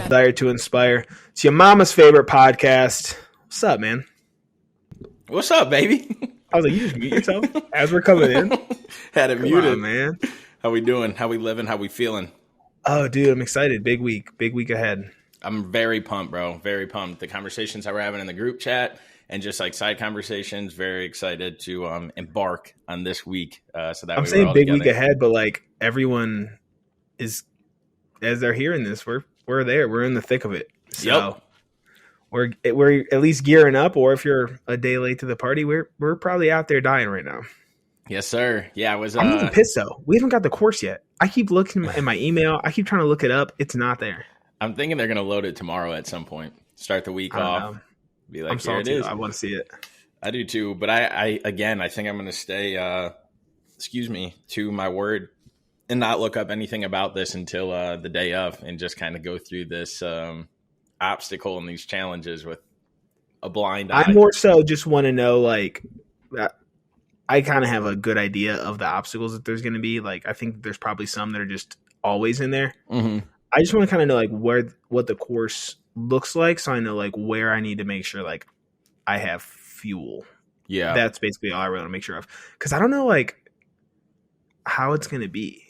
Desire to Inspire. It's your mama's favorite podcast. What's up, man? What's up, baby? I was like, you just mute yourself as we're coming in? Had it Come muted. on, man. How we doing? How we living? How we feeling? Oh, dude, I'm excited. Big week ahead. I'm very pumped, bro. Very pumped. The conversations that we're having in the group chat and just like side conversations. Very excited to embark on this week. So that I'm saying big week ahead, but like everyone is, as they're hearing this, we're there. We're in the thick of it. So we're at least gearing up. Or if you're a day late to the party, we're probably out there dying right now. Yes, sir. Yeah, I'm even pissed though. We haven't got the course yet. I keep looking in my email. I keep trying to look it up. It's not there. I'm thinking they're gonna load it tomorrow at some point. Start the week off. Be like, here it is. I want to see it. I do too. But I think I'm gonna stay. To my word and not look up anything about this until the day of, and just kind of go through this obstacle and these challenges with a blind eye. I more so just want to know, like, I kind of have a good idea of the obstacles that there's going to be. Like, I think there's probably some that are just always in there. Mm-hmm. I just want to kind of know, like, what the course looks like, so I know, like, where I need to make sure, like, I have fuel. Yeah. That's basically all I really want to make sure of. Because I don't know, like, how it's going to be.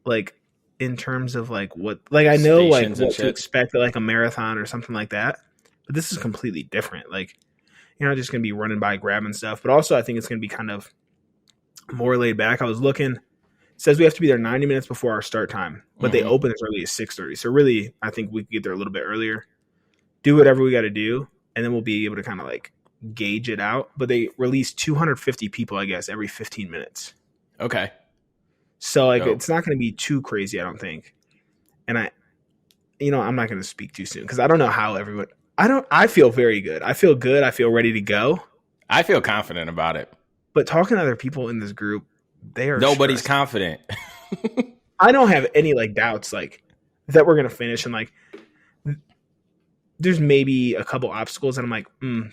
Like, in terms of, like, what... Like, I know, like, what to expect at, like, a marathon or something like that. But this is completely different. Like, you're not just going to be running by grabbing stuff. But also, I think it's going to be kind of more laid back. I was looking... It says we have to be there 90 minutes before our start time. But they open as early as 6:30. So, really, I think we could get there a little bit earlier. Do whatever we got to do. And then we'll be able to kind of, like, gauge it out. But they release 250 people, I guess, every 15 minutes. Okay. So, like, it's not going to be too crazy, I don't think. And I'm not going to speak too soon because I don't know how everyone. I feel very good. I feel good. I feel ready to go. I feel confident about it. But talking to other people in this group, nobody's confident. I don't have any, like, doubts, like, that we're going to finish. And, like, there's maybe a couple obstacles and I'm like,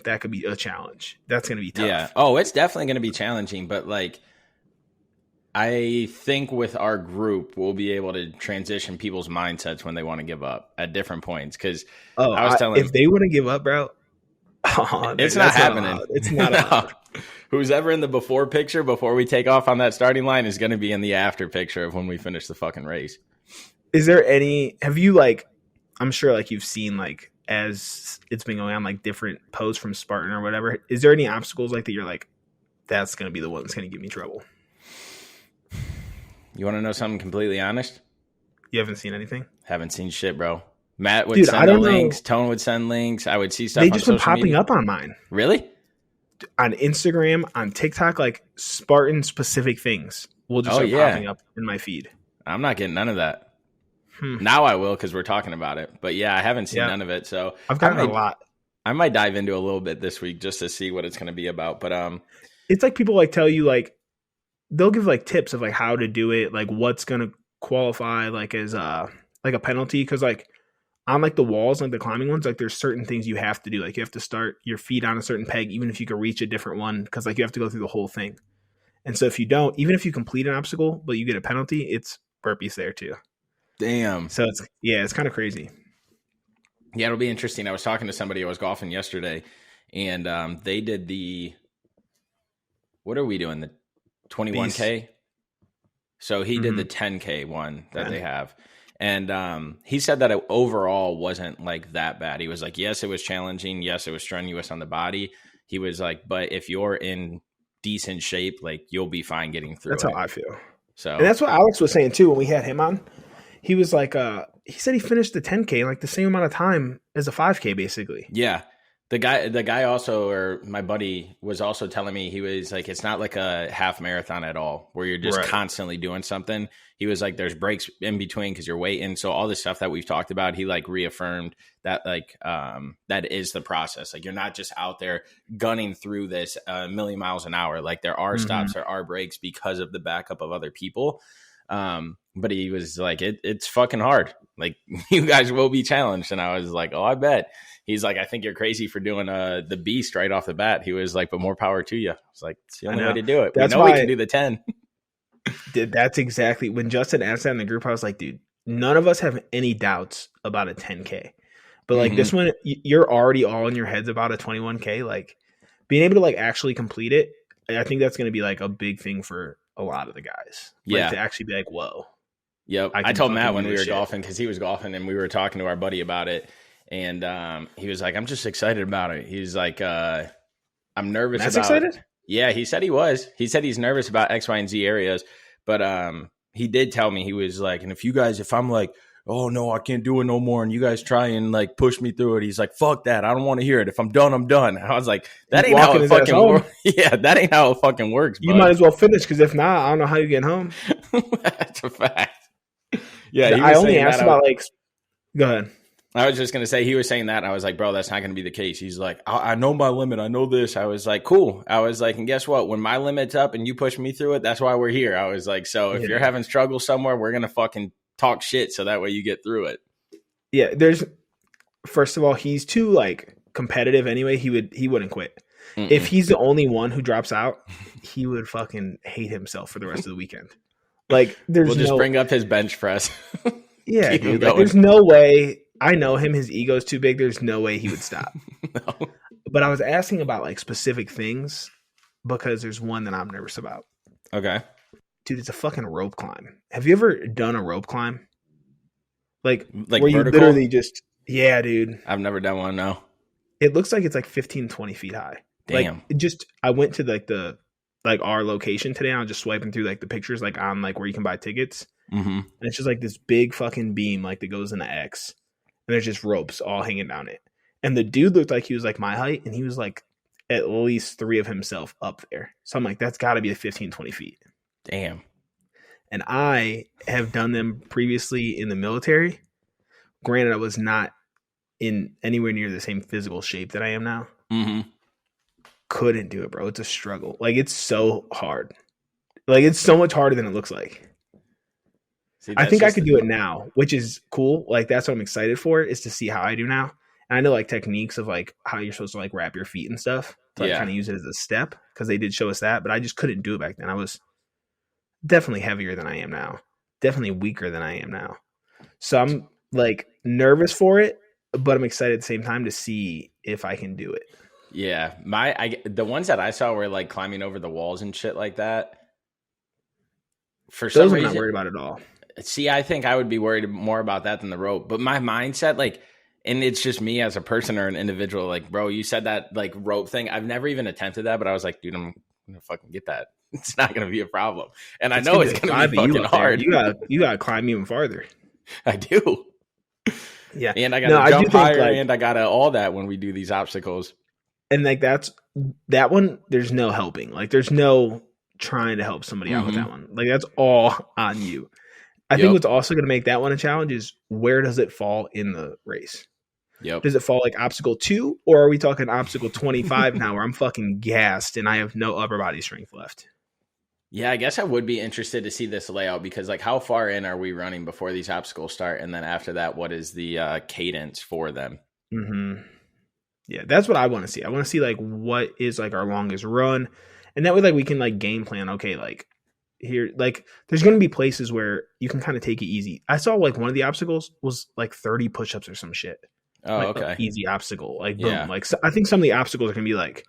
that could be a challenge. That's going to be tough. Yeah. Oh, it's definitely going to be challenging. But, like, I think with our group, we'll be able to transition people's mindsets when they want to give up at different points. Because if they want to give up, bro, it's not happening. It's not allowed. Who's ever in the before picture before we take off on that starting line is going to be in the after picture of when we finish the fucking race. Is there have you, like, I'm sure, like, you've seen, like, as it's been going on, like, different posts from Spartan or whatever. Is there any obstacles like that you're like, that's going to be the one that's going to give me trouble? You want to know something completely honest? You haven't seen anything? Haven't seen shit, bro. Matt would send the links. Tone would send links. I would see stuff on social media. They just been popping up on mine. Really? On Instagram, on TikTok, like, Spartan-specific things will just start popping up in my feed. I'm not getting none of that. Now I will because we're talking about it. But, yeah, I haven't seen none of it. So I've gotten a lot. I might dive into a little bit this week just to see what it's going to be about. But it's like people, like, tell you, like, they'll give, like, tips of, like, how to do it, like, what's going to qualify, like, as like a penalty. Because, like, on, like, the walls, like the climbing ones, like, there's certain things you have to do. Like, you have to start your feet on a certain peg, even if you can reach a different one, because, like, you have to go through the whole thing. And so if you don't, even if you complete an obstacle, but you get a penalty, it's burpees there too. Damn. So it's kind of crazy. Yeah, it'll be interesting. I was talking to somebody. I was golfing yesterday, and they did what are we doing? The 21K? So he did the 10K one that they have. And he said that it overall wasn't, like, that bad. He was like, yes, it was challenging. Yes, it was strenuous on the body. He was like, but if you're in decent shape, like, you'll be fine getting through. That's how I feel. So, and that's what Alex was saying too when we had him on. He was like, he said he finished the 10K in, like, the same amount of time as a 5K, basically. Yeah. The guy also, or my buddy, was also telling me, he was like, it's not like a half marathon at all where you're just constantly doing something. He was like, there's breaks in between because you're waiting. So all the stuff that we've talked about, he, like, reaffirmed that, like, that is the process. Like, you're not just out there gunning through this a million miles an hour. Like, there are stops, there are breaks because of the backup of other people. But he was like, it's fucking hard. Like, you guys will be challenged. And I was like, oh, I bet. He's like, I think you're crazy for doing the beast right off the bat. He was like, but more power to you. I was like, it's the only way to do it. We know we can do the 10. That's exactly when Justin asked that in the group. I was like, dude, none of us have any doubts about a 10K. But like this one, you're already all in your heads about a 21K. Like being able to like actually complete it, I think that's going to be like a big thing for a lot of the guys. Like to actually be like, whoa. Yep. I told Matt when we were golfing, because he was golfing and we were talking to our buddy about it. And he was like, I'm just excited about it. He's like, I'm nervous about excited? Yeah, he said he was. He said he's nervous about X, Y, and Z areas. But he did tell me, he was like, and if I'm like, oh no, I can't do it no more, and you guys try and like push me through it, he's like, fuck that, I don't want to hear it. If I'm done, I'm done. I was like, that ain't how it fucking works. Yeah, that ain't how it fucking works. You might as well finish, because if not, I don't know how you get home. That's a fact. Yeah, I only asked about like. Go ahead. I was just going to say, he was saying that. And I was like, bro, that's not going to be the case. He's like, I know my limit. I know this. I was like, cool. I was like, and guess what? When my limit's up and you push me through it, that's why we're here. I was like, so if you're having struggle somewhere, we're going to fucking talk shit so that way you get through it. Yeah, first of all, he's too like competitive anyway. He wouldn't quit. If he's the only one who drops out, he would fucking hate himself for the rest of the weekend. Like, we'll just bring up his bench press. Yeah, dude. Like, there's no way. I know him. His ego's too big. There's no way he would stop. No. But I was asking about like specific things because there's one that I'm nervous about. Okay. Dude, it's a fucking rope climb. Have you ever done a rope climb? Like where vertical? You literally just, yeah, dude. I've never done one, no. It looks like it's like 15, 20 feet high. Damn. Like I went to like our location today. And I was just swiping through like the pictures like on like where you can buy tickets. Mm-hmm. And it's just like this big fucking beam like that goes into X. And there's just ropes all hanging down it. And the dude looked like he was like my height. And he was like at least 3 of himself up there. So I'm like, that's got to be 15, 20 feet. Damn. And I have done them previously in the military. Granted, I was not in anywhere near the same physical shape that I am now. Mm-hmm. Couldn't do it, bro. It's a struggle. Like, it's so hard. Like, it's so much harder than it looks like. See, I think I could do it now, which is cool. Like, that's what I'm excited for, is to see how I do now. And I know like techniques of like how you're supposed to like wrap your feet and stuff to like, kind of use it as a step, because they did show us that, but I just couldn't do it back then. I was definitely heavier than I am now, definitely weaker than I am now. So I'm like nervous for it, but I'm excited at the same time to see if I can do it. Yeah, the ones that I saw were like climbing over the walls and shit like that. For some reason, I'm not worried about at all. See, I think I would be worried more about that than the rope. But my mindset, like, and it's just me as a person or an individual, like, bro, you said that like rope thing. I've never even attempted that, but I was like, dude, I'm gonna fucking get that. It's not gonna be a problem. And I know it's gonna be fucking hard. You gotta climb even farther. I do. Yeah, and I gotta jump higher, and I gotta all that when we do these obstacles. And like that one, there's no helping. Like, there's no trying to help somebody out with that one. Like, that's all on you. I think what's also going to make that one a challenge is, where does it fall in the race? Yep. Does it fall like obstacle 2, or are we talking obstacle 25 now, where I'm fucking gassed and I have no upper body strength left? Yeah, I guess I would be interested to see this layout, because like, how far in are we running before these obstacles start? And then after that, what is the cadence for them? Mm-hmm. Yeah, that's what I want to see. I want to see like what is like our longest run. And that way, like, we can like game plan. Okay, like here, like there's going to be places where you can kind of take it easy. I saw like one of the obstacles was like 30 push-ups or some shit. Oh, like, okay. Easy obstacle. Like, boom. Yeah. Like, so I think some of the obstacles are going to be like,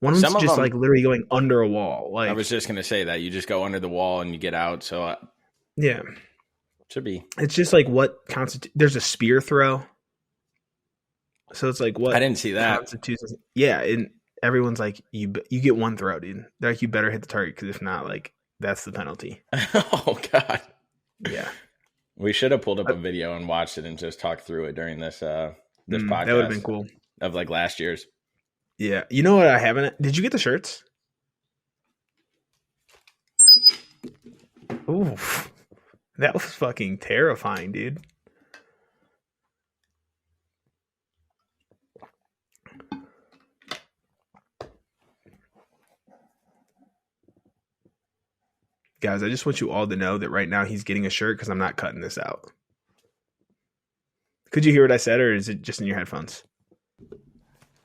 one of them's just like literally going under a wall. Like, I was just going to say that you just go under the wall and you get out. So yeah, should be. It's just like what constitutes. There's a spear throw. So it's like, what I didn't see that. Yeah, and everyone's like, you get one throw, dude. They're like, you better hit the target, because if not, like, that's the penalty. Oh God. Yeah. We should have pulled up a video and watched it and just talked through it during this podcast. That would have been cool. Of like last year's. Yeah. You know what I haven't? Did you get the shirts? Ooh, that was fucking terrifying, dude. Guys, I just want you all to know that right now he's getting a shirt, because I'm not cutting this out. Could you hear what I said, or is it just in your headphones?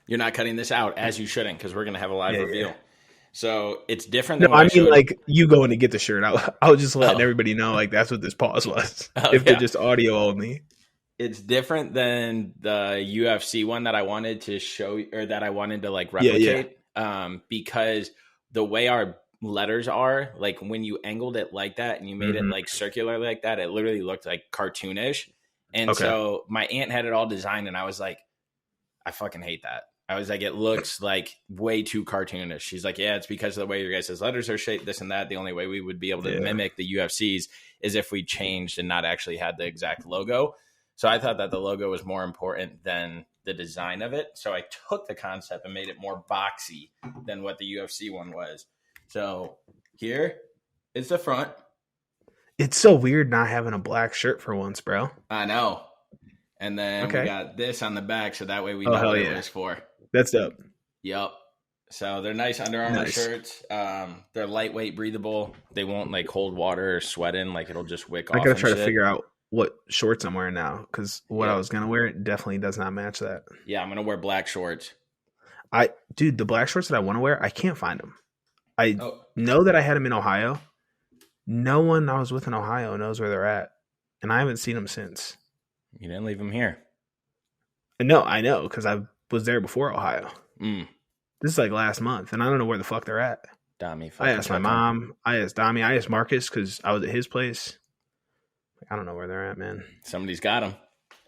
You're not cutting this out, as you shouldn't, because we're going to have a live reveal. Yeah. So it's different No, than what I mean showed. like you going to get the shirt. I was just letting everybody know like that's what this pause was. If they're just audio only. It's different than the UFC one that I wanted to show, or that I wanted to like replicate. Because the way our letters are, like when you angled it like that and you made it like circular like that, it literally looked like cartoonish. And so my aunt had it all designed and I was like, I fucking hate that. I was like, it looks like way too cartoonish. She's like, yeah, it's because of the way your guys' letters are shaped, this and that. The only way we would be able to mimic the UFC's is if we changed and not actually had the exact logo. So I thought that the logo was more important than the design of it. So I took the concept and made it more boxy than what the UFC one was. So here is the front. It's so weird not having a black shirt for once, bro. I know. And then we got this on the back, so that way we know what it was for. That's dope. Yep. So they're nice Under Armour shirts. They're lightweight, breathable. They won't like hold water or sweat in. Like it'll just wick off. I gotta try to figure out what shorts I'm wearing now, because what I was gonna wear definitely does not match that. Yeah, I'm gonna wear black shorts. Dude, the black shorts that I want to wear, I can't find them. I know that I had them in Ohio. No one I was with in Ohio knows where they're at, and I haven't seen them since. You didn't leave them here. No, I know, because I was there before Ohio. This is like last month, and I don't know where the fuck they're at. Dami, I asked my mom. I asked Dami. I asked Marcus because I was at his place. I don't know where they're at, man. Somebody's got them,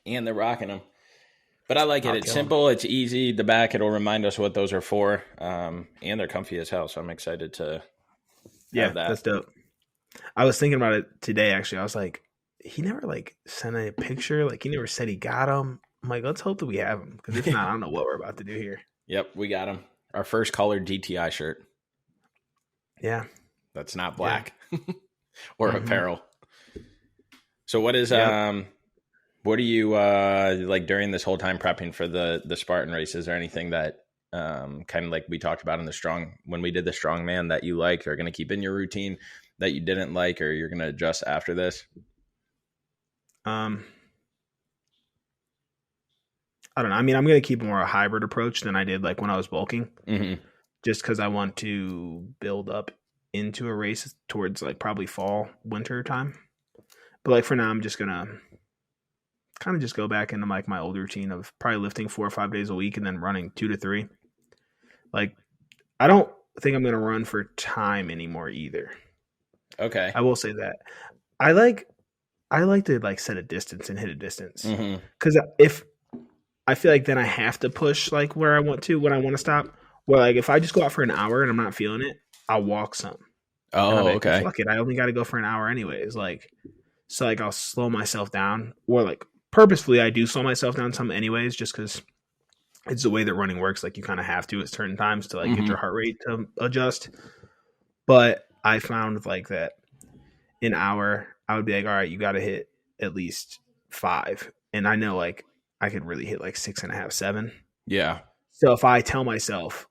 and they're rocking them. But I like it. It's simple. It's easy. The back, it'll remind us what those are for, and they're comfy as hell. So I'm excited to have that. That's dope. I was thinking about it today, actually. I was like, he never like sent a picture. Like he never said he got them. I'm like, let's hope that we have them, because if not, I don't know what we're about to do here. Yep, we got them. Our first colored DTI shirt. Yeah, that's not black or apparel. So what is what are you like during this whole time prepping for the Spartan race? Is there anything that kind of like we talked about in when we did the strongman that you liked or going to keep in your routine that you didn't like, or you're going to adjust after this? I don't know. I mean, I'm going to keep more a hybrid approach than I did like when I was bulking, just because I want to build up into a race towards like probably fall, winter time. But like for now, I'm just going to kind of just go back into like my old routine of probably lifting 4 or 5 days a week and then running 2 to 3. Like, I don't think I'm going to run for time anymore either. Okay. I will say that. I like to like set a distance and hit a distance, because if I feel like then I have to push like where I want to when I want to stop. Where like if I just go out for an hour and I'm not feeling it, I'll walk some. Oh, like, okay. Fuck it, I only got to go for an hour anyways. Like, so like I'll slow myself down, or like purposefully I do slow myself down some anyways, just because it's the way that running works. Like you kind of have to at certain times to like get your heart rate to adjust. But I found like that an hour, I would be like, all right, you got to hit at least 5. And I know like I could really hit like 6.5, 7. Yeah. So if I tell myself,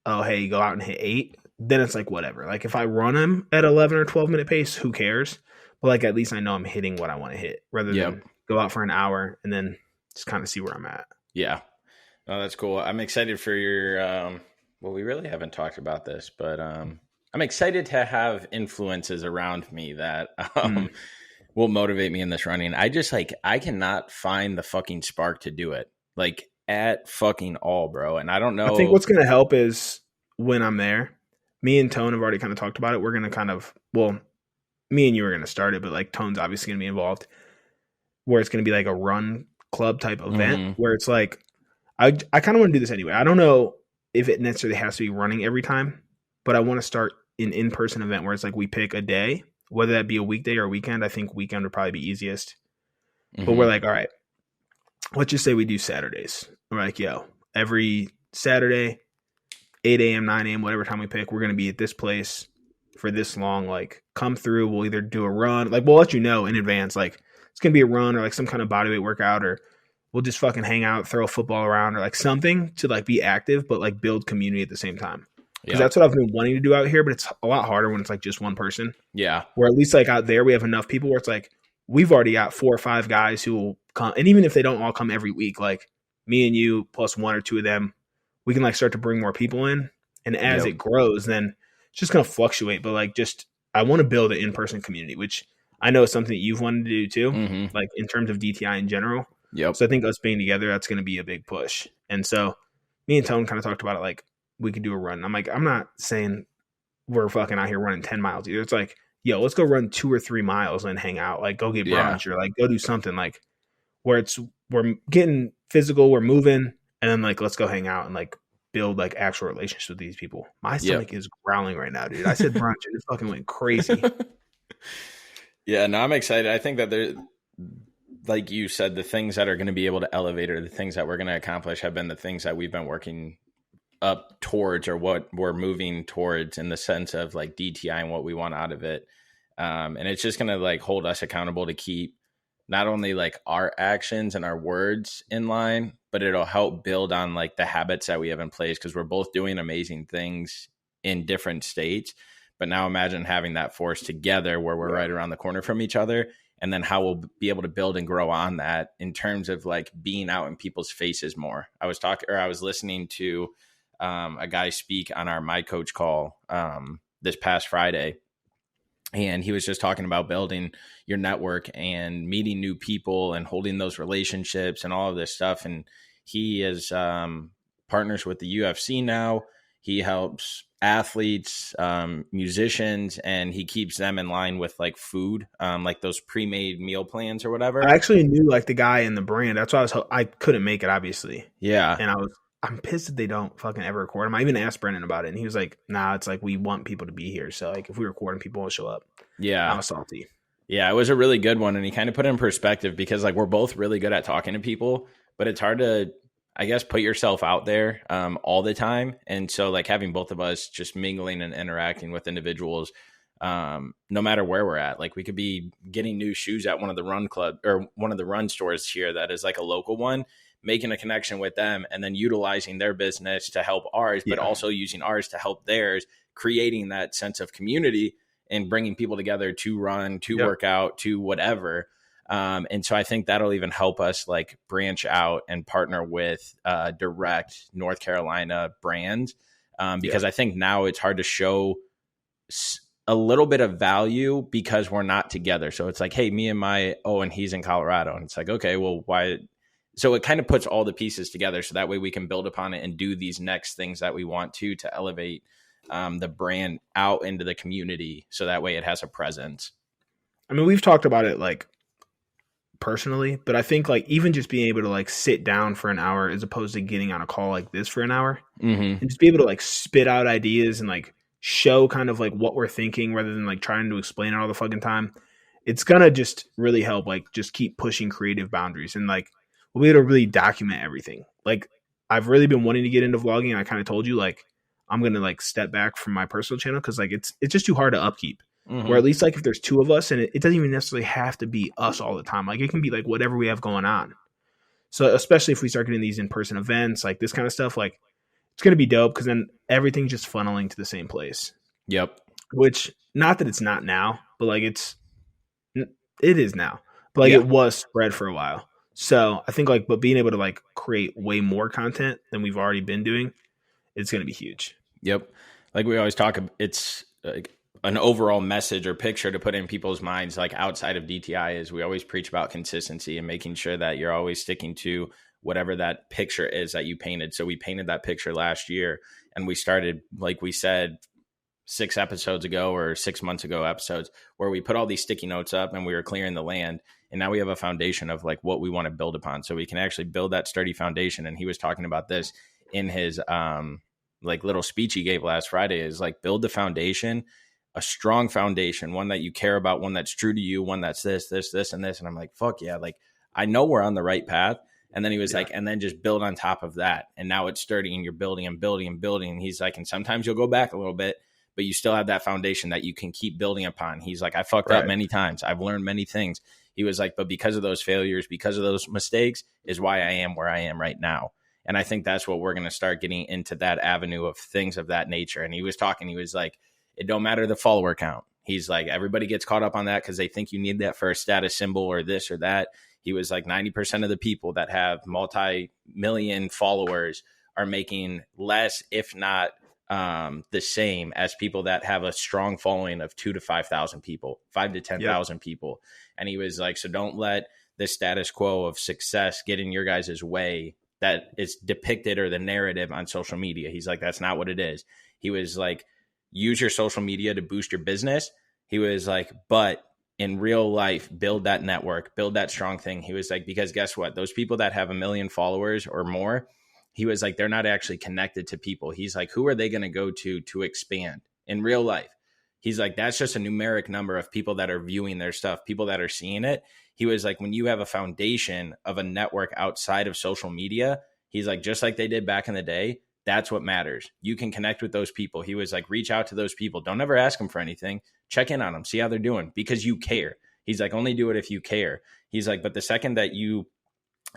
oh, hey, go out and hit 8, then it's like whatever. Like if I run them at 11 or 12 minute pace, who cares? But like at least I know I'm hitting what I want to hit, rather than go out for an hour and then just kind of see where I'm at. Yeah. Oh, that's cool. I'm excited for your well, we really haven't talked about this, but I'm excited to have influences around me that will motivate me in this running. I just like, I cannot find the fucking spark to do it like at fucking all, bro. And I don't know. I think what's going to help is when I'm there, me and Tone have already kind of talked about it. We're going to kind of, well, me and you are going to start it, but like Tone's obviously going to be involved, where it's going to be like a run club type event where it's like, I kind of want to do this anyway. I don't know if it necessarily has to be running every time, but I want to start an in-person event where it's like we pick a day, whether that be a weekday or a weekend. I think weekend would probably be easiest. But we're like, all right, let's just say we do Saturdays. We're like, yo, every Saturday, 8 a.m., 9 a.m., whatever time we pick, we're going to be at this place for this long. Like, come through. We'll either do a run. Like, we'll let you know in advance. Like, it's going to be a run or like some kind of bodyweight workout, or we'll just fucking hang out, throw a football around, or like something to like be active, but like build community at the same time. Because that's what I've been wanting to do out here, but it's a lot harder when it's like just one person. Yeah. Where at least like out there, we have enough people where it's like, we've already got 4 or 5 guys who will come. And even if they don't all come every week, like me and you plus 1 or 2 of them, we can like start to bring more people in. And as it grows, then it's just going to fluctuate. But like, I want to build an in-person community, which I know is something that you've wanted to do too, like in terms of DTI in general. Yep. So I think us being together, that's going to be a big push. And so me and Tone kind of talked about it, like we could do a run. I'm like, I'm not saying we're fucking out here running 10 miles either. It's like, yo, let's go run 2 or 3 miles and hang out. Like go get brunch or like go do something like where we're getting physical, we're moving, and then like let's go hang out and like build like actual relationships with these people. My stomach is growling right now, dude. I said brunch and it fucking went crazy. Yeah, no, I'm excited. I think that there, like you said, the things that are going to be able to elevate or the things that we're going to accomplish have been the things that we've been working up towards or what we're moving towards in the sense of like DTI and what we want out of it. And it's just going to like hold us accountable to keep not only like our actions and our words in line, but it'll help build on like the habits that we have in place because we're both doing amazing things in different states. But now imagine having that force together where we're right around the corner from each other, and then how we'll be able to build and grow on that in terms of like being out in people's faces more. I was listening to a guy speak on our My Coach call this past Friday. And he was just talking about building your network and meeting new people and holding those relationships and all of this stuff. And he is partners with the UFC now. He helps athletes, musicians, and he keeps them in line with like food, like those pre-made meal plans or whatever. I actually knew like the guy in the brand. That's why I couldn't make it, obviously. Yeah. And I'm pissed that they don't fucking ever record him. I even asked Brendan about it, and he was like, nah, it's like we want people to be here. So like if we record them, people will show up. Yeah. I was salty. Yeah, it was a really good one. And he kind of put it in perspective because like we're both really good at talking to people, but it's hard to, I guess, put yourself out there all the time. And so like having both of us just mingling and interacting with individuals, no matter where we're at, like we could be getting new shoes at one of the run club or one of the run stores here that is like a local one, making a connection with them and then utilizing their business to help ours, but also using ours to help theirs, creating that sense of community and bringing people together to run, to work out, to whatever. And so I think that'll even help us like branch out and partner with direct North Carolina brands. Because I think now it's hard to show a little bit of value because we're not together. So it's like, hey, me and and he's in Colorado. And it's like, okay, well, why? So it kind of puts all the pieces together. So that way we can build upon it and do these next things that we want to elevate the brand out into the community. So that way it has a presence. I mean, we've talked about it like personally, but I think like even just being able to like sit down for an hour as opposed to getting on a call like this for an hour and just be able to like spit out ideas and like show kind of like what we're thinking rather than like trying to explain it all the fucking time. It's going to just really help like just keep pushing creative boundaries and like we'll be able to really document everything. Like I've really been wanting to get into vlogging. And I kind of told you like I'm going to like step back from my personal channel because like it's just too hard to upkeep. Or at least like if there's two of us and it doesn't even necessarily have to be us all the time. Like it can be like whatever we have going on. So especially if we start getting these in-person events, like this kind of stuff, like it's going to be dope because then everything's just funneling to the same place. Yep. Which not that it's not now, but like it is now, but like it was spread for a while. So I think like, but being able to like create way more content than we've already been doing, it's going to be huge. Yep. Like we always talk, it's like an overall message or picture to put in people's minds, like outside of DTI is we always preach about consistency and making sure that you're always sticking to whatever that picture is that you painted. So we painted that picture last year and we started, like we said, 6 episodes ago or 6 months ago episodes where we put all these sticky notes up and we were clearing the land. And now we have a foundation of like what we want to build upon. So we can actually build that sturdy foundation. And he was talking about this in his like little speech he gave last Friday is like build the foundation, a strong foundation, one that you care about, one that's true to you, one that's this, and this. And I'm like, fuck yeah. Like I know we're on the right path. And then he was like, and then just build on top of that. And now it's sturdy and you're building and building and building. And he's like, and sometimes you'll go back a little bit, but you still have that foundation that you can keep building upon. He's like, I fucked up many times. I've learned many things. He was like, but because of those failures, because of those mistakes is why I am where I am right now. And I think that's what we're going to start getting into that avenue of things of that nature. And he was like, it don't matter the follower count. He's like, everybody gets caught up on that because they think you need that for a status symbol or this or that. He was like 90% of the people that have multi-million followers are making less, if not the same as people that have a strong following of 2,000 to 5,000 people, 5,000 to 10,000 people. And he was like, so don't let the status quo of success get in your guys' way that is depicted or the narrative on social media. He's like, that's not what it is. He was like, use your social media to boost your business. He was like, but in real life, build that network, build that strong thing. He was like, because guess what? Those people that have 1 million followers or more, he was like, they're not actually connected to people. He's like, who are they going to go to expand in real life? He's like, that's just a numeric number of people that are viewing their stuff, people that are seeing it. He was like, when you have a foundation of a network outside of social media, he's like, just like they did back in the day, that's what matters. You can connect with those people. He was like, reach out to those people. Don't ever ask them for anything. Check in on them, see how they're doing, because you care. He's like, only do it if you care. He's like, but the second that you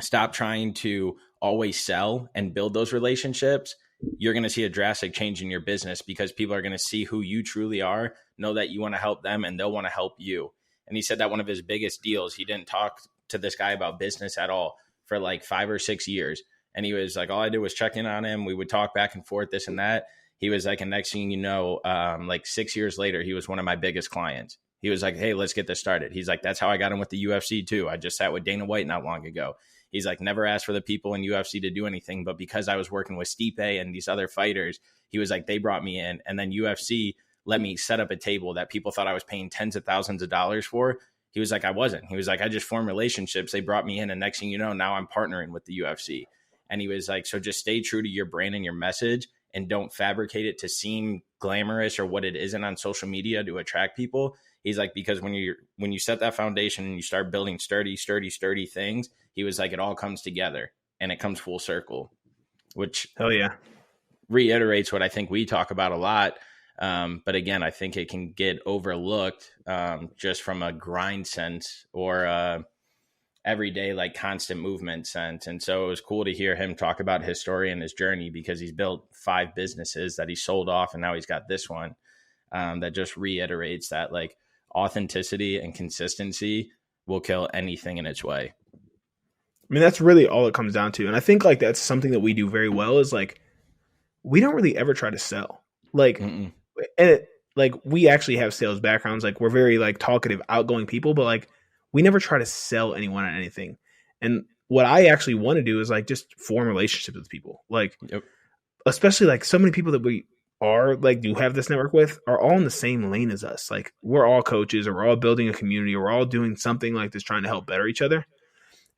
stop trying to always sell and build those relationships, you're going to see a drastic change in your business, because people are going to see who you truly are, know that you want to help them, and they'll want to help you. And he said that one of his biggest deals, he didn't talk to this guy about business at all for like 5 or 6 years. And he was like, all I did was check in on him. We would talk back and forth, this and that. He was like, and next thing you know, like 6 years later, he was one of my biggest clients. He was like, hey, let's get this started. He's like, that's how I got him with the UFC too. I just sat with Dana White not long ago. He's like, never asked for the people in UFC to do anything, but because I was working with Stipe and these other fighters, he was like, they brought me in. And then UFC let me set up a table that people thought I was paying tens of thousands of dollars for. He was like, I wasn't. He was like, I just formed relationships. They brought me in, and next thing you know, now I'm partnering with the UFC. And he was like, so just stay true to your brand and your message, and don't fabricate it to seem glamorous or what it isn't on social media to attract people. He's like, because when you set that foundation and you start building sturdy things, he was like, it all comes together and it comes full circle, which hell yeah, reiterates what I think we talk about a lot. But again, I think it can get overlooked just from a grind sense or everyday, like constant movement sense. And so it was cool to hear him talk about his story and his journey, because he's built 5 businesses that he sold off, and now he's got this one that just reiterates that like authenticity and consistency will kill anything in its way. I mean, that's really all it comes down to. And I think like that's something that we do very well, is like, we don't really ever try to sell. Like, and like we actually have sales backgrounds. Like, we're very like talkative, outgoing people, but like we never try to sell anyone on anything. And what I actually want to do is like just form relationships with people. Like, especially like so many people that we are like do have this network with are all in the same lane as us. Like, we're all coaches, or we're all building a community, or we're all doing something like this, trying to help better each other.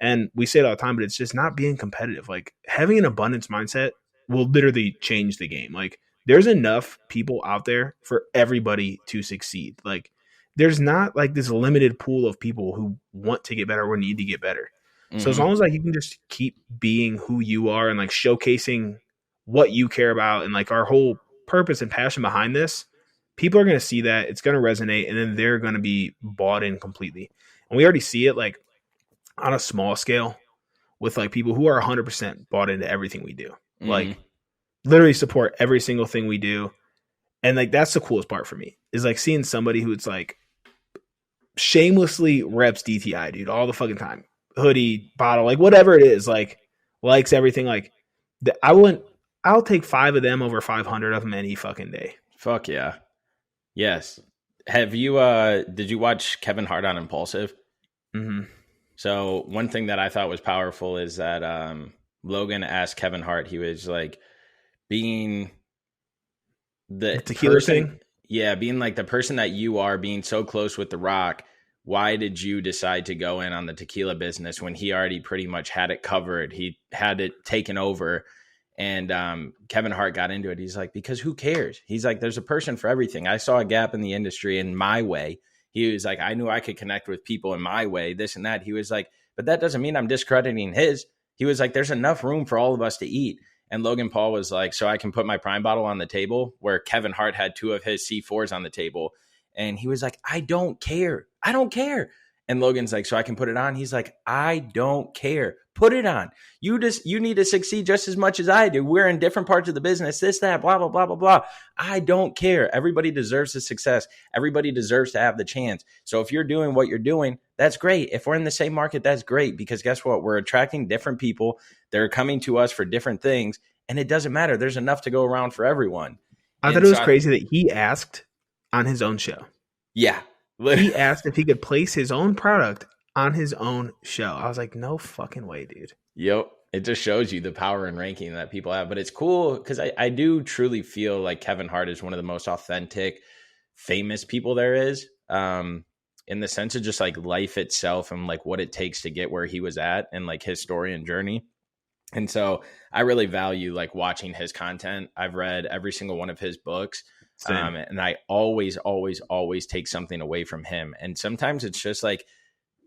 And we say it all the time, but it's just not being competitive. Like, having an abundance mindset will literally change the game. Like, there's enough people out there for everybody to succeed. Like, there's not like this limited pool of people who want to get better or need to get better. So as long as like you can just keep being who you are and like showcasing what you care about, and like our whole purpose and passion behind this, people are going to see that, it's going to resonate, and then they're going to be bought in completely. And we already see it like on a small scale with like people who are 100% bought into everything we do. Like, literally support every single thing we do. And like, that's the coolest part for me, is like seeing somebody who it's like shamelessly reps DTI, dude, all the fucking time. Hoodie, bottle, like whatever it is, like likes everything. Like, I'll take 5 of them over 500 of them any fucking day. Fuck yeah. Yes. Have you, did you watch Kevin Hart on Impulsive? So one thing that I thought was powerful is that Logan asked Kevin Hart, he was like, being the tequila thing? Yeah, being like the person that you are, being so close with The Rock, why did you decide to go in on the tequila business when he already pretty much had it covered? He had it taken over. And Kevin Hart got into it. He's like, because who cares? He's like, there's a person for everything. I saw a gap in the industry in my way. He was like, I knew I could connect with people in my way, this and that. He was like, but that doesn't mean I'm discrediting his. He was like, there's enough room for all of us to eat. And Logan Paul was like, so I can put my Prime bottle on the table, where Kevin Hart had 2 of his C4s on the table. And he was like, I don't care. I don't care. And Logan's like, so I can put it on? He's like, I don't care. Put it on. You need to succeed just as much as I do. We're in different parts of the business, this, that, blah, blah, blah, blah, blah. I don't care. Everybody deserves the success. Everybody deserves to have the chance. So if you're doing what you're doing, that's great. If we're in the same market, that's great, because guess what? We're attracting different people. They're coming to us for different things, and it doesn't matter. There's enough to go around for everyone. I thought it was crazy that he asked on his own show. Yeah. He asked if he could place his own product on his own show. I was like, no fucking way, dude. Yep. It just shows you the power and ranking that people have. But it's cool because I do truly feel like Kevin Hart is one of the most authentic, famous people there is, in the sense of just like life itself and like what it takes to get where he was at and like his story and journey. And so I really value like watching his content. I've read every single one of his books. And I always take something away from him. And sometimes it's just like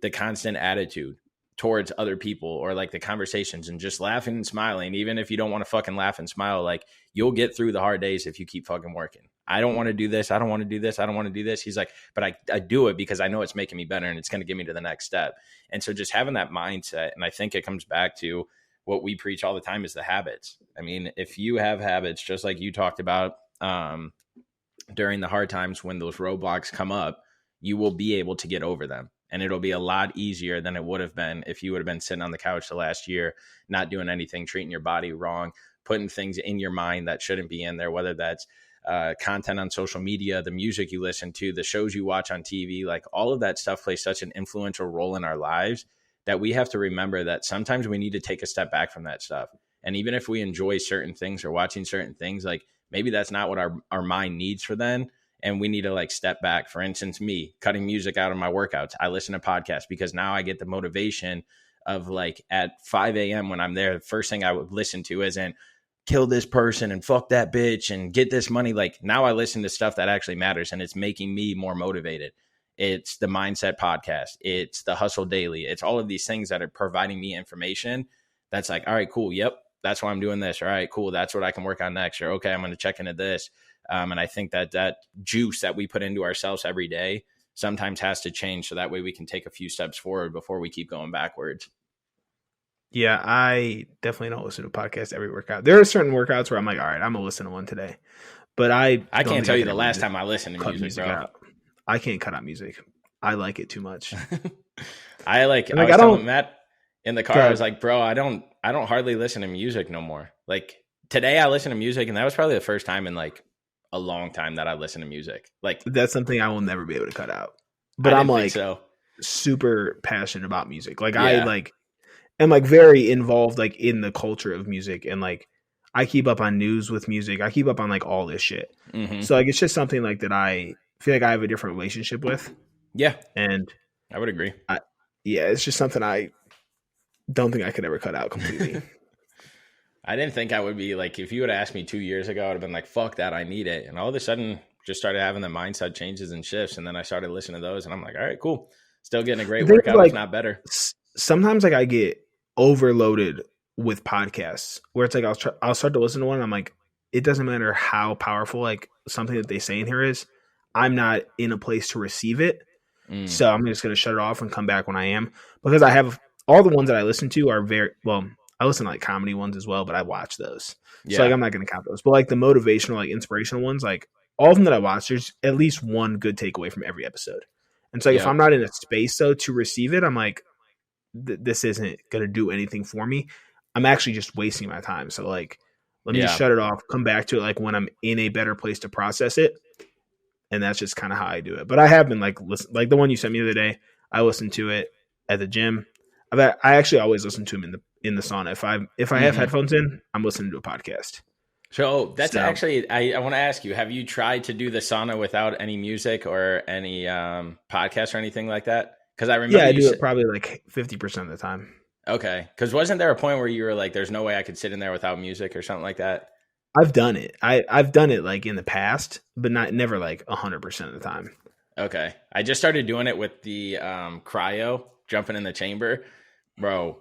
the constant attitude towards other people or like the conversations and just laughing and smiling. Even if you don't want to fucking laugh and smile, like you'll get through the hard days if you keep fucking working. I don't want to do this. I don't want to do this. I don't want to do this. He's like, but I do it because I know it's making me better and it's going to get me to the next step. And so just having that mindset. And I think it comes back to what we preach all the time is the habits. I mean, if you have habits, just like you talked about, during the hard times when those roadblocks come up, you will be able to get over them. And it'll be a lot easier than it would have been if you would have been sitting on the couch the last year, not doing anything, treating your body wrong, putting things in your mind that shouldn't be in there, whether that's content on social media, the music you listen to, the shows you watch on TV, like all of that stuff plays such an influential role in our lives that we have to remember that sometimes we need to take a step back from that stuff. And even if we enjoy certain things or watching certain things, like maybe that's not what our mind needs for then. And we need to like step back. For instance, me cutting music out of my workouts. I listen to podcasts because now I get the motivation of like at 5 a.m. when I'm there, the first thing I would listen to isn't kill this person and fuck that bitch and get this money. Like now I listen to stuff that actually matters and it's making me more motivated. It's the Mindset Podcast. It's the Hustle Daily. It's all of these things that are providing me information that's like, all right, cool. Yep. That's why I'm doing this. All right, cool. That's what I can work on next. Or, okay, I'm going to check into this. And I think that juice that we put into ourselves every day sometimes has to change. So that way we can take a few steps forward before we keep going backwards. Yeah, I definitely don't listen to podcasts every workout. There are certain workouts where I'm like, all right, I'm going to listen to one today. But I can't tell you the last time I listened to music, bro. Out. I can't cut out music. I like it too much. I was telling Matt in the car, I was like, bro, I don't hardly listen to music no more. Like today I listen to music and that was probably the first time in like a long time that I listen to music. Like that's something I will never be able to cut out. But I'm like super passionate about music. Like I like am like very involved like in the culture of music and like I keep up on news with music. I keep up on like all this shit. Mm-hmm. So like it's just something like that I feel like I have a different relationship with. Yeah. And I would agree. It's just something I don't think I could ever cut out completely. I didn't think I would be like, if you would have asked me 2 years ago, I would have been like, fuck that, I need it. And all of a sudden just started having the mindset changes and shifts. And then I started listening to those and I'm like, all right, cool. Still getting a great workout, like, if not better. Sometimes like I get overloaded with podcasts where it's like I'll start to listen to one and I'm like, it doesn't matter how powerful like something that they say in here is, I'm not in a place to receive it. So I'm just going to shut it off and come back when I am, because I have all the ones that I listen to are very well. I listen to like comedy ones as well, but I watch those. Yeah. So like I'm not going to count those. But like the motivational, like inspirational ones, like all of them that I watch, there's at least one good takeaway from every episode. And so like, if I'm not in a space though to receive it, I'm like, this isn't going to do anything for me. I'm actually just wasting my time. So like, let me just shut it off, come back to it like when I'm in a better place to process it. And that's just kind of how I do it. But I have been like, like the one you sent me the other day, I listened to it at the gym. I actually always listen to them in the sauna. If I have headphones in, I'm listening to a podcast. So that's actually, I want to ask you, have you tried to do the sauna without any music or any podcast or anything like that? Because I remember I do it probably like 50% of the time. Okay. Because wasn't there a point where you were like, there's no way I could sit in there without music or something like that? I've done it. I've done it like in the past, but never like 100% of the time. Okay. I just started doing it with the cryo, jumping in the chamber. Bro,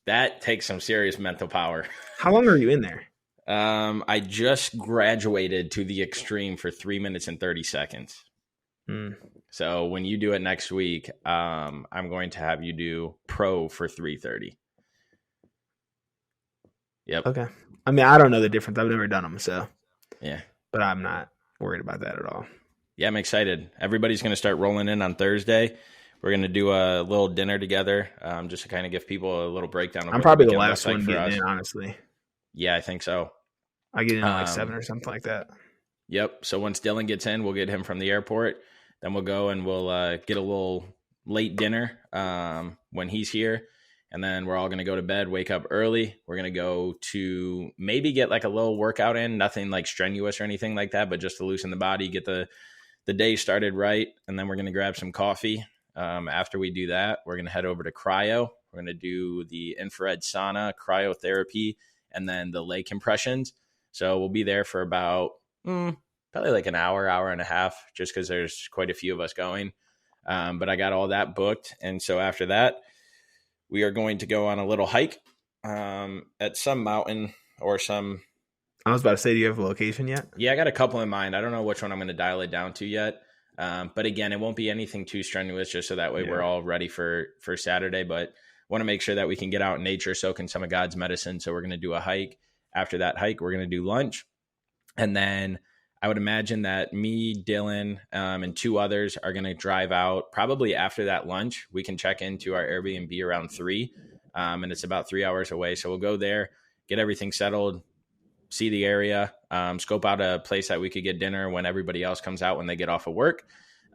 that takes some serious mental power. How long are you in there? I just graduated to the extreme for 3 minutes and 30 seconds. So when you do it next week, I'm going to have you do pro for 3:30. Yep. Okay. I mean, I don't know the difference. I've never done them, so yeah. But I'm not worried about that at all. Yeah, I'm excited. Everybody's going to start rolling in on Thursday. We're going to do a little dinner together, just to kind of give people a little breakdown. I'm probably the last one getting in, honestly. Yeah, I think so. I get in at like 7 or something like that. Yep. So once Dylan gets in, we'll get him from the airport. Then we'll go and we'll get a little late dinner when he's here. And then we're all going to go to bed, wake up early. We're going to go to maybe get like a little workout in, nothing like strenuous or anything like that, but just to loosen the body, get the day started right. And then we're going to grab some coffee. After we do that, we're going to head over to cryo. We're going to do the infrared sauna, cryotherapy, and then the leg compressions. So we'll be there for about probably like an hour and a half, just because there's quite a few of us going. But I got all that booked. And so after that, we are going to go on a little hike at some mountain or some. I was about to say, do you have a location yet? Yeah, I got a couple in mind. I don't know which one I'm going to dial it down to yet. But again, it won't be anything too strenuous, just so that way we're all ready for Saturday. But want to make sure that we can get out in nature, soak in some of God's medicine. So we're going to do a hike. After that hike, we're going to do lunch. And then I would imagine that me, Dylan, and 2 others are going to drive out probably after that lunch. We can check into our Airbnb around 3, and it's about 3 hours away. So we'll go there, get everything settled, see the area, scope out a place that we could get dinner when everybody else comes out when they get off of work.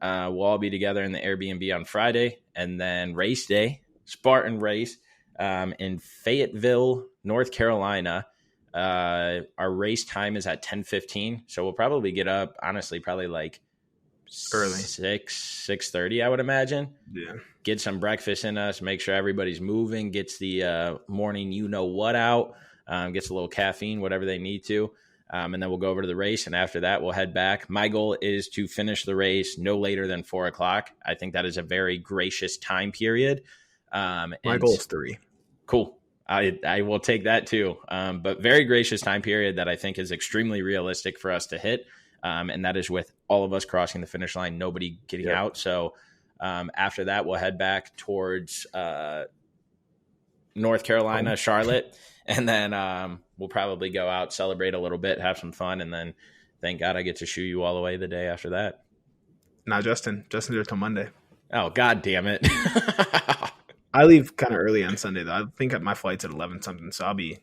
We'll all be together in the Airbnb on Friday, and then race day, Spartan Race in Fayetteville, North Carolina. Our race time is at 10:15, so we'll probably get up, honestly, probably like early 6:30, I would imagine. Yeah, get some breakfast in us, make sure everybody's moving, gets the morning what out, gets a little caffeine, whatever they need to, and then we'll go over to the race, and after that we'll head back. My goal is to finish the race no later than 4:00. I think that is a very gracious time period. My goal is 3. Cool. I will take that too. But very gracious time period that I think is extremely realistic for us to hit. And that is with all of us crossing the finish line, nobody getting out. So after that, we'll head back towards North Carolina, Charlotte. And then we'll probably go out, celebrate a little bit, have some fun. And then thank God I get to shoo you all away the day after that. Nah, Justin's there till Monday. Oh, God damn it. I leave kind of early on Sunday, though. I think my flight's at 11 something, so I'll be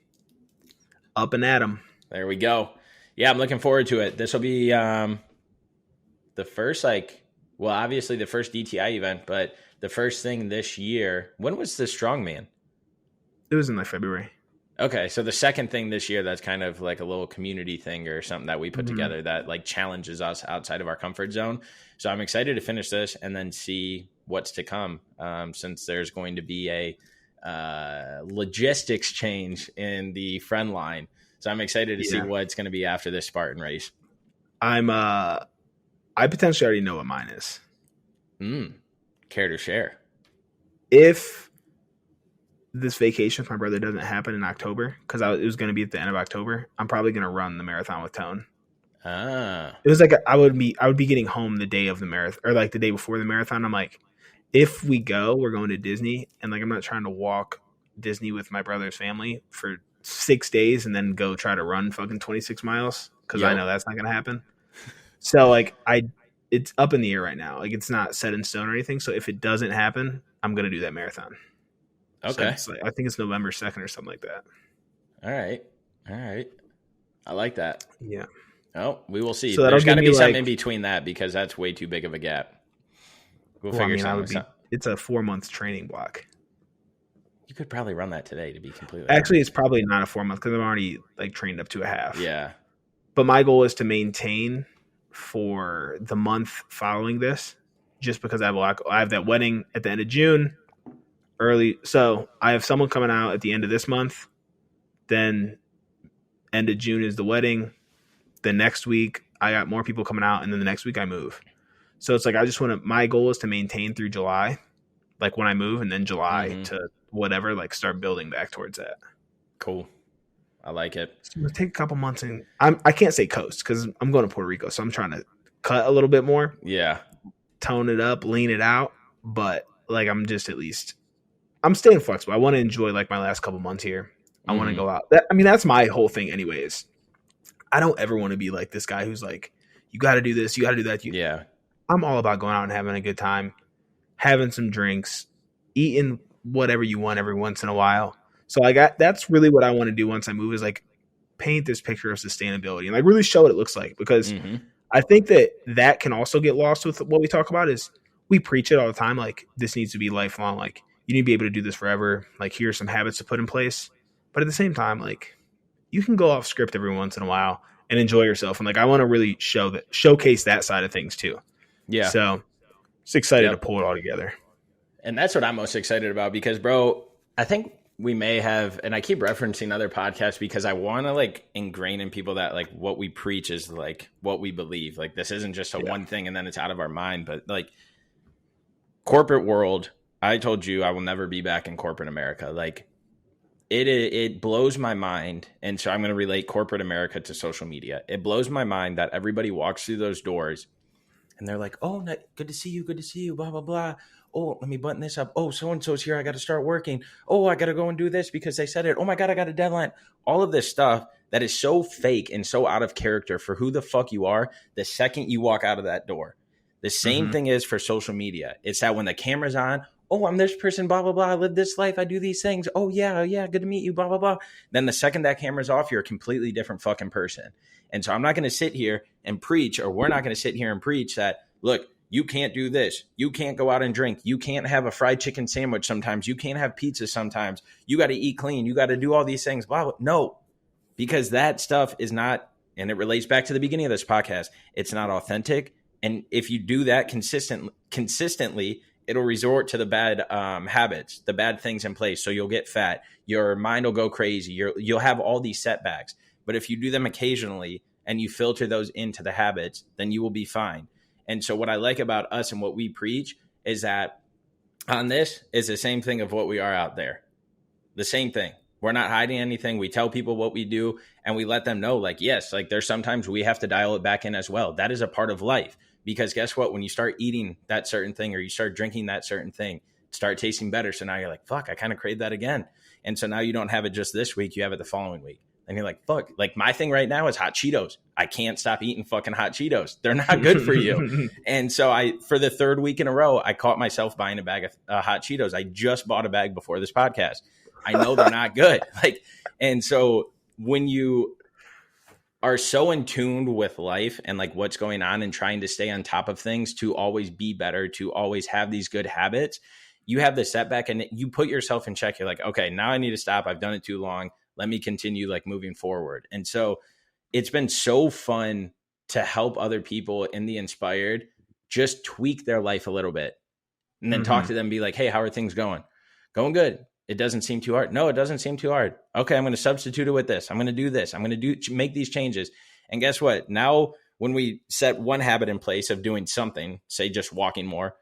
up and at 'em. There we go. Yeah, I'm looking forward to it. This will be the first, obviously the first DTI event, but the first thing this year. When was the Strongman? It was in February. Okay, so the second thing this year that's kind of like a little community thing or something that we put together that challenges us outside of our comfort zone. So I'm excited to finish this and then see what's to come, since there's going to be a logistics change in the friend line. So I'm excited to see what's going to be after this Spartan race. I potentially already know what mine is. Care to share? If this vacation with my brother doesn't happen in October, because it was going to be at the end of October, I'm probably going to run the marathon with Tone. It was I would be getting home the day of the marathon, or the day before the marathon. I'm like, if we go, we're going to Disney, and I'm not trying to walk Disney with my brother's family for 6 days and then go try to run fucking 26 miles because I know that's not going to happen. So it's up in the air right now. It's not set in stone or anything. So if it doesn't happen, I'm going to do that marathon. Okay. So I think it's November 2nd or something like that. All right. I like that. Yeah. Oh, we will see. So there's got to be something in between that, because that's way too big of a gap. We'll figure something out. It's a 4-month training block. You could probably run that today, to be completely Actually, honest. It's probably not a 4 month because I'm already trained up to a half. Yeah. But my goal is to maintain for the month following this, just because I have that wedding at the end of June early. So I have someone coming out at the end of this month. Then end of June is the wedding. The next week I got more people coming out, and then the next week I move. So it's I just want to, my goal is to maintain through July, when I move, and then July to whatever, start building back towards that. Cool. I like it. So it'll take a couple months, and I can't say coast because I'm going to Puerto Rico. So I'm trying to cut a little bit more. Yeah. Tone it up, lean it out. But I'm just I'm staying flexible. I want to enjoy my last couple months here. I want to go out. That's my whole thing anyways. I don't ever want to be this guy who's you got to do this, you got to do that. Yeah. I'm all about going out and having a good time, having some drinks, eating whatever you want every once in a while. So that's really what I want to do once I move, is paint this picture of sustainability and like really show what it looks like, because I think that can also get lost with what we talk about is we preach it all the time. Like, this needs to be lifelong. Like, you need to be able to do this forever. Like, here are some habits to put in place. But at the same time, like, you can go off script every once in a while and enjoy yourself. And like, I want to really showcase that side of things too. Yeah. So just excited to pull it all together. And that's what I'm most excited about because, bro, I think we may have, and I keep referencing other podcasts because I want to like ingrain in people that like what we preach is like what we believe. Like, this isn't just a one thing and then it's out of our mind, but like corporate world, I told you I will never be back in corporate America. Like, it blows my mind. And so I'm going to relate corporate America to social media. It blows my mind that everybody walks through those doors and they're like, oh, good to see you, blah, blah, blah. Oh, let me button this up. Oh, so-and-so's here. I got to start working. Oh, I got to go and do this because they said it. Oh my God, I got a deadline. All of this stuff that is so fake and so out of character for who the fuck you are the second you walk out of that door. The same thing is for social media. It's that when the camera's on, oh, I'm this person, blah, blah, blah. I live this life. I do these things. Oh, yeah, good to meet you, blah, blah, blah. Then the second that camera's off, you're a completely different fucking person. And so I'm not going to sit here and preach, or we're not going to sit here and preach that, look, you can't do this. You can't go out and drink. You can't have a fried chicken sandwich sometimes. You can't have pizza sometimes. You got to eat clean. You got to do all these things, blah, blah. No, because that stuff is not, and it relates back to the beginning of this podcast, it's not authentic. And if you do that consistently, it'll resort to the bad habits, the bad things in place. So you'll get fat. Your mind will go crazy. You'll have all these setbacks. But if you do them occasionally and you filter those into the habits, then you will be fine. And so what I like about us and what we preach is that on this is the same thing of what we are out there. The same thing. We're not hiding anything. We tell people what we do and we let them know, like, yes, like there's sometimes we have to dial it back in as well. That is a part of life. Because guess what? When you start eating that certain thing or you start drinking that certain thing, start tasting better. So now you're like, fuck, I kind of crave that again. And so now you don't have it just this week. You have it the following week. And you're like, fuck, like my thing right now is hot Cheetos. I can't stop eating fucking hot Cheetos. They're not good for you. And so for the third week in a row, I caught myself buying a bag of hot Cheetos. I just bought a bag before this podcast. I know they're not good. And so when you are so in tune with life and like what's going on and trying to stay on top of things to always be better, to always have these good habits, you have the setback and you put yourself in check. You're like, okay, now I need to stop. I've done it too long. Let me continue like moving forward. And so it's been so fun to help other people in the Inspired just tweak their life a little bit and then talk to them, be like, hey, how are things going? Going good. It doesn't seem too hard. No, it doesn't seem too hard. Okay, I'm going to substitute it with this. I'm going to do this. I'm going to make these changes. And guess what? Now, when we set one habit in place of doing something, say just walking more,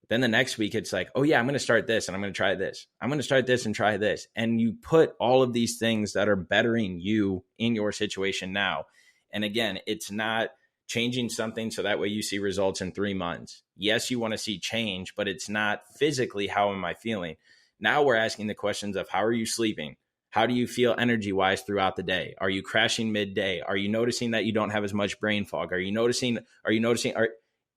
then the next week it's like, oh yeah, I'm going to start this and I'm going to try this. I'm going to start this and try this. And you put all of these things that are bettering you in your situation now. And again, it's not changing something so that way you see results in 3 months. Yes, you want to see change, but it's not physically, how am I feeling? Now we're asking the questions of how are you sleeping? How do you feel energy-wise throughout the day? Are you crashing midday? Are you noticing that you don't have as much brain fog? Are you noticing?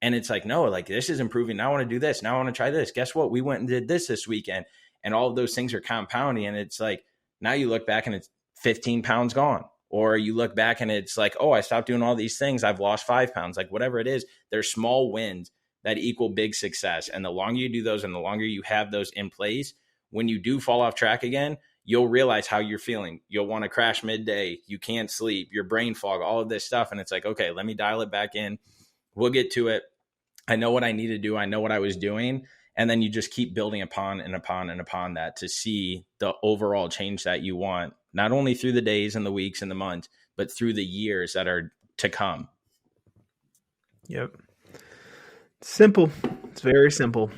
And it's like, no, like this is improving. Now I want to do this. Now I want to try this. Guess what? We went and did this weekend. And all of those things are compounding. And it's like, now you look back and it's 15 pounds gone. Or you look back and it's like, oh, I stopped doing all these things. I've lost 5 pounds. Like whatever it is, there's small wins that equal big success. And the longer you do those and the longer you have those in place, when you do fall off track again, you'll realize how you're feeling. You'll want to crash midday. You can't sleep, your brain fog, all of this stuff. And it's like, okay, let me dial it back in. We'll get to it. I know what I need to do. I know what I was doing. And then you just keep building upon and upon and upon that to see the overall change that you want, not only through the days and the weeks and the months, but through the years that are to come. Yep. Simple. It's very simple.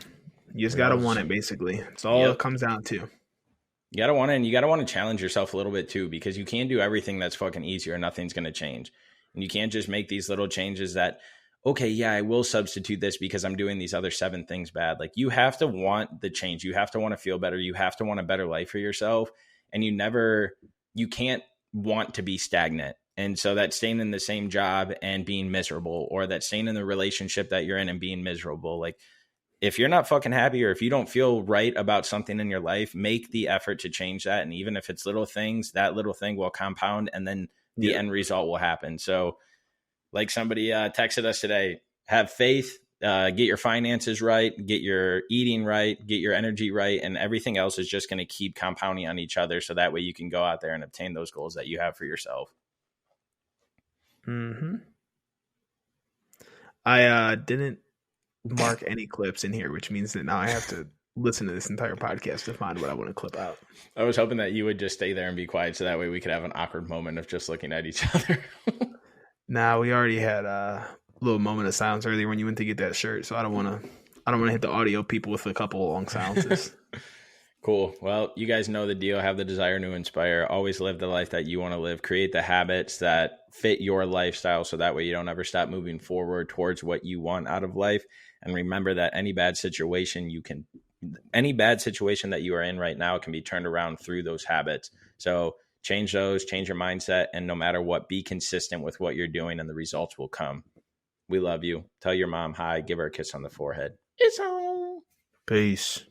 You just got to want it, basically. It's all it comes down to. You got to want it, and you got to want to challenge yourself a little bit too, because you can't do everything that's fucking easy or nothing's going to change. And you can't just make these little changes that, okay, yeah, I will substitute this because I'm doing these other 7 things bad. Like you have to want the change. You have to want to feel better. You have to want a better life for yourself. And you can't want to be stagnant. And so that staying in the same job and being miserable, or that staying in the relationship that you're in and being miserable, like if you're not fucking happy or if you don't feel right about something in your life, make the effort to change that. And even if it's little things, that little thing will compound and then the end result will happen. So like somebody texted us today, have faith, get your finances right, get your eating right, get your energy right, and everything else is just going to keep compounding on each other. So that way you can go out there and obtain those goals that you have for yourself. Mm-hmm. I didn't mark any clips in here, which means that now I have to listen to this entire podcast to find what I want to clip out. I was hoping that you would just stay there and be quiet so that way we could have an awkward moment of just looking at each other. Nah, we already had a little moment of silence earlier when you went to get that shirt, so I don't want to hit the audio people with a couple of long silences. Cool. Well, you guys know the deal. Have the desire to inspire. Always live the life that you want to live. Create the habits that fit your lifestyle so that way you don't ever stop moving forward towards what you want out of life. And remember that any bad situation that you are in right now can be turned around through those habits. So change those, change your mindset, and no matter what, be consistent with what you're doing and the results will come. We love you. Tell your mom hi, give her a kiss on the forehead. It's on. Peace.